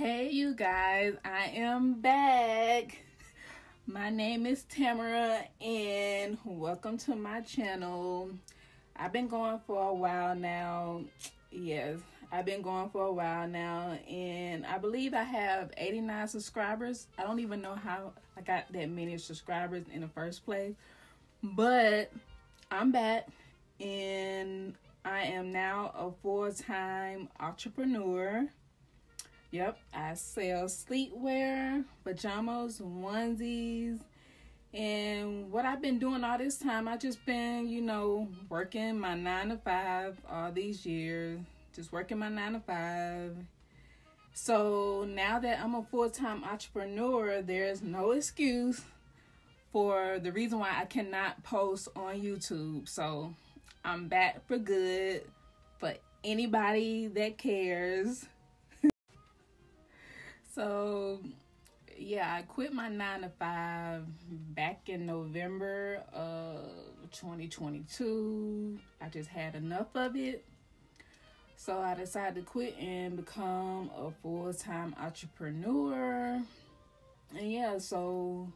Hey you guys, I am back. My name is Tamara and welcome to my channel. I've been going for a while now. Yes, I've been going for a while now and I believe I have 89 subscribers. I don't even know how I got that many subscribers in the first place, but I'm back and I am now a full-time entrepreneur. Yep, I sell sleepwear, pajamas, onesies, and what I've been doing all this time, I just been, working my 9 to 5 all these years, just working my 9 to 5. So now that I'm a full-time entrepreneur, there's no excuse for the reason why I cannot post on YouTube. So I'm back for good for anybody that cares. So, yeah, I quit my 9 to 5 back in November of 2022. I just had enough of it. So I decided to quit and become a full-time entrepreneur. And yeah, so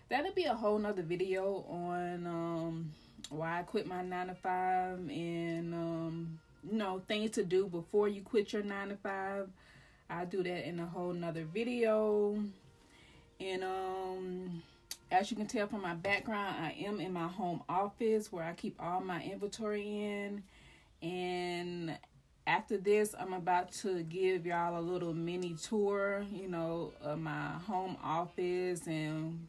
that'll be a whole nother video on why I quit my 9 to 5 and, things to do before you quit your 9 to 5. I'll do that in a whole nother video. And as you can tell from my background, I am in my home office where I keep all my inventory in. And after this, I'm about to give y'all a little mini tour, of my home office and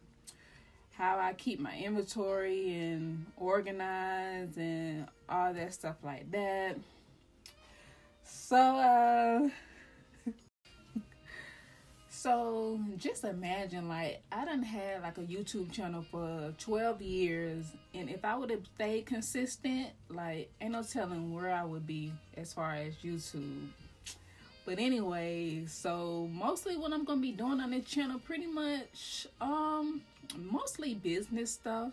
how I keep my inventory and organized and all that stuff like that. So just imagine, I done had a YouTube channel for 12 years, and if I would have stayed consistent, ain't no telling where I would be as far as YouTube. But anyway, so mostly what I'm gonna be doing on this channel, pretty much, mostly business stuff.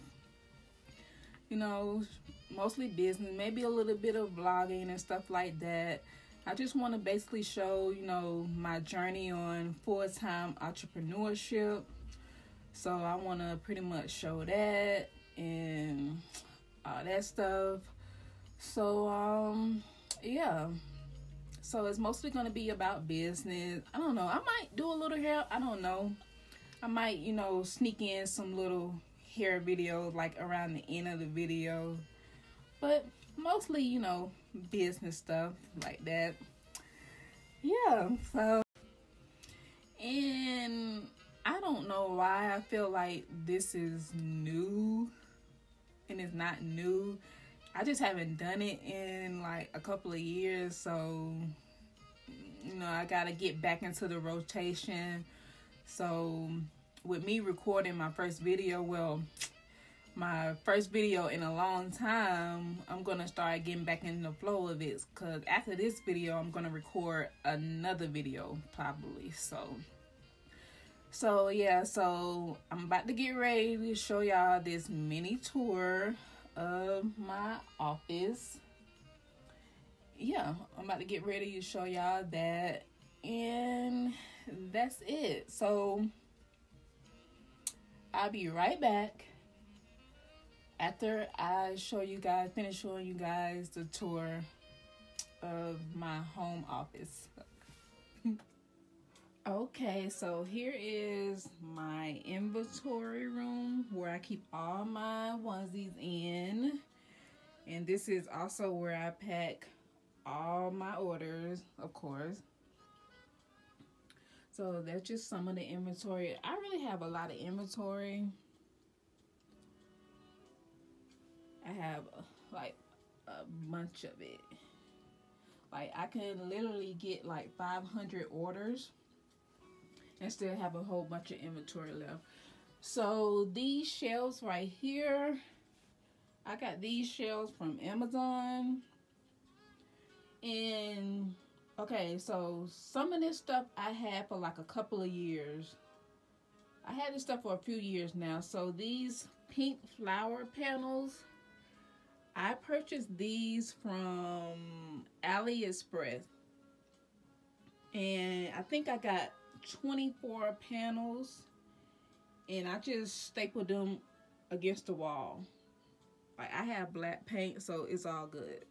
Mostly business, maybe a little bit of vlogging and stuff like that. I just want to basically show, my journey on full-time entrepreneurship. So I want to pretty much show that and all that stuff. So, yeah. So it's mostly going to be about business. I don't know. I might do a little hair. I don't know. I might, sneak in some little hair videos, around the end of the video. But mostly, business stuff like that. Yeah, so, and I don't know why I feel like this is new, and it's not new. I just haven't done it in a couple of years, so I gotta get back into the rotation. So with me recording my first video, my first video in a long time, I'm gonna start getting back in the flow of it, because after this video I'm gonna record another video probably. So yeah, so I'm about to get ready to show y'all this mini tour of my office. Yeah, I'm about to get ready to show y'all that, and that's it. So I'll be right back after I finish showing you guys the tour of my home office. Okay, so here is my inventory room where I keep all my onesies in. And this is also where I pack all my orders, of course. So that's just some of the inventory. I really have a lot of inventory. I have a bunch of it. I can literally get 500 orders and still have a whole bunch of inventory left. So these shelves right here, I got these shelves from Amazon. And okay, so some of this stuff I had for a couple of years. I had this stuff for a few years now. So these pink flower panels, I purchased these from AliExpress. And I think I got 24 panels, and I just stapled them against the wall. Like, I have black paint, so it's all good.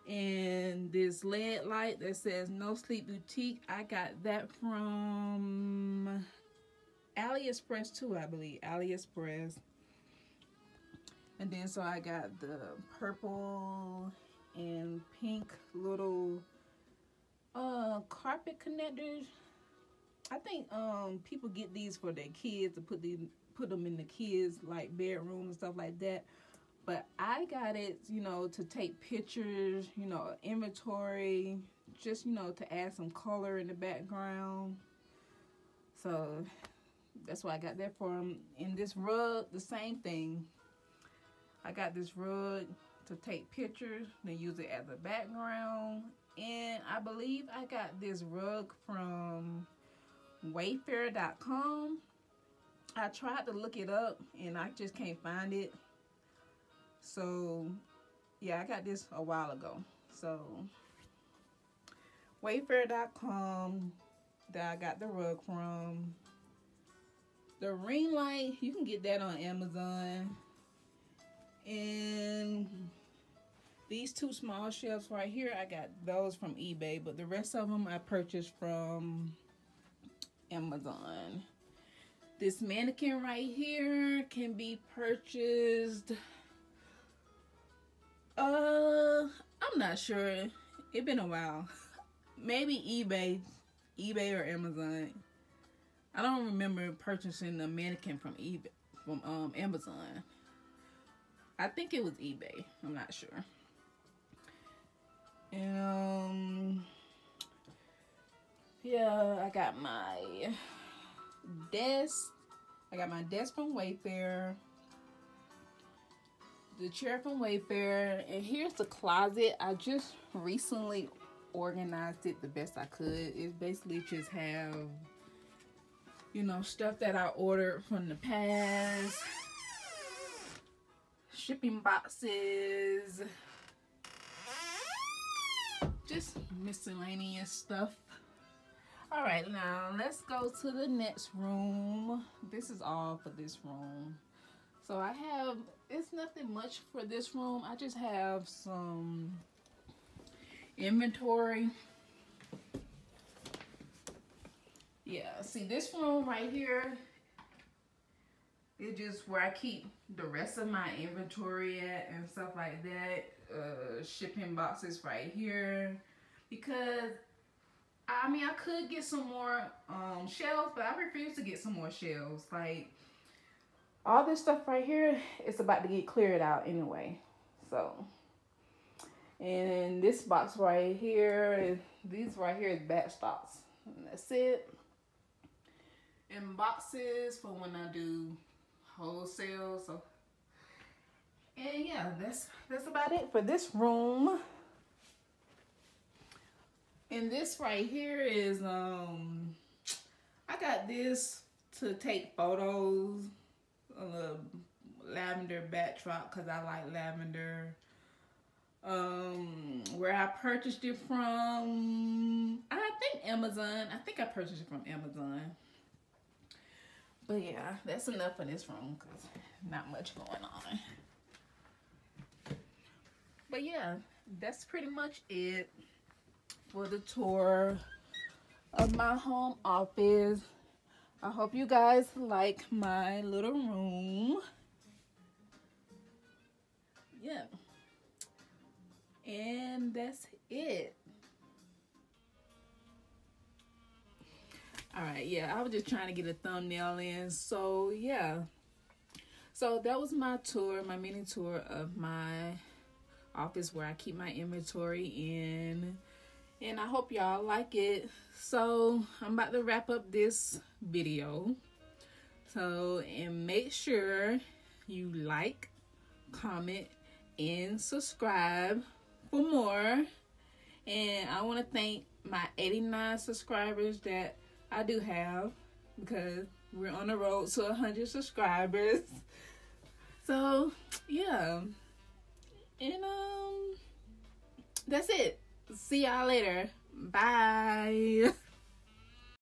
And this LED light that says No Sleep Boutique, I got that from AliExpress too, I believe. AliExpress. And then so I got the purple and pink little carpet connectors. I think people get these for their kids to put them in the kids' like bedroom and stuff like that. But I got it, you know, to take pictures, you know, inventory, just, you know, to add some color in the background. So that's why I got that for them. And this rug, the same thing. I got this rug to take pictures, then use it as a background. And I believe I got this rug from Wayfair.com. I tried to look it up and I just can't find it. So yeah, I got this a while ago. So Wayfair.com, that I got the rug from. The ring light, you can get that on Amazon. And these two small shelves right here, I got those from eBay, but the rest of them I purchased from Amazon. This mannequin right here can be purchased, I'm not sure. It's been a while. Maybe eBay or Amazon. I don't remember purchasing the mannequin from Amazon. I think it was eBay. I'm not sure. And yeah, I got my desk. I got my desk from Wayfair. The chair from Wayfair. And here's the closet. I just recently organized it the best I could. It basically just have, you know, stuff that I ordered from the past. Shipping boxes. Just miscellaneous stuff. Alright, now let's go to the next room. This is all for this room. So I have, it's nothing much for this room. I just have some inventory. Yeah, see this room right here, it's just where I keep the rest of my inventory at and stuff like that. Shipping boxes right here. Because, I mean, I could get some more shelves, but I refuse to get some more shelves. Like, all this stuff right here is about to get cleared out anyway. So, and this box right here, these right here is backstops. And that's it. And boxes for when I do wholesale. So, and yeah, that's about it for this room. And this right here is I got this to take photos of a lavender backdrop because I like lavender. Where I purchased it from, I think Amazon. I think I purchased it from Amazon. But yeah, that's enough for this room because not much going on. But yeah, that's pretty much it for the tour of my home office. I hope you guys like my little room. Yeah. And that's it. Alright, yeah, I was just trying to get a thumbnail in. So, yeah. So, that was my tour, my mini tour of my office where I keep my inventory in. And I hope y'all like it. So, I'm about to wrap up this video. So, and make sure you like, comment, and subscribe for more. And I want to thank my 89 subscribers that I do have, because we're on the road to 100 subscribers. So yeah, and that's it. See y'all later. Bye.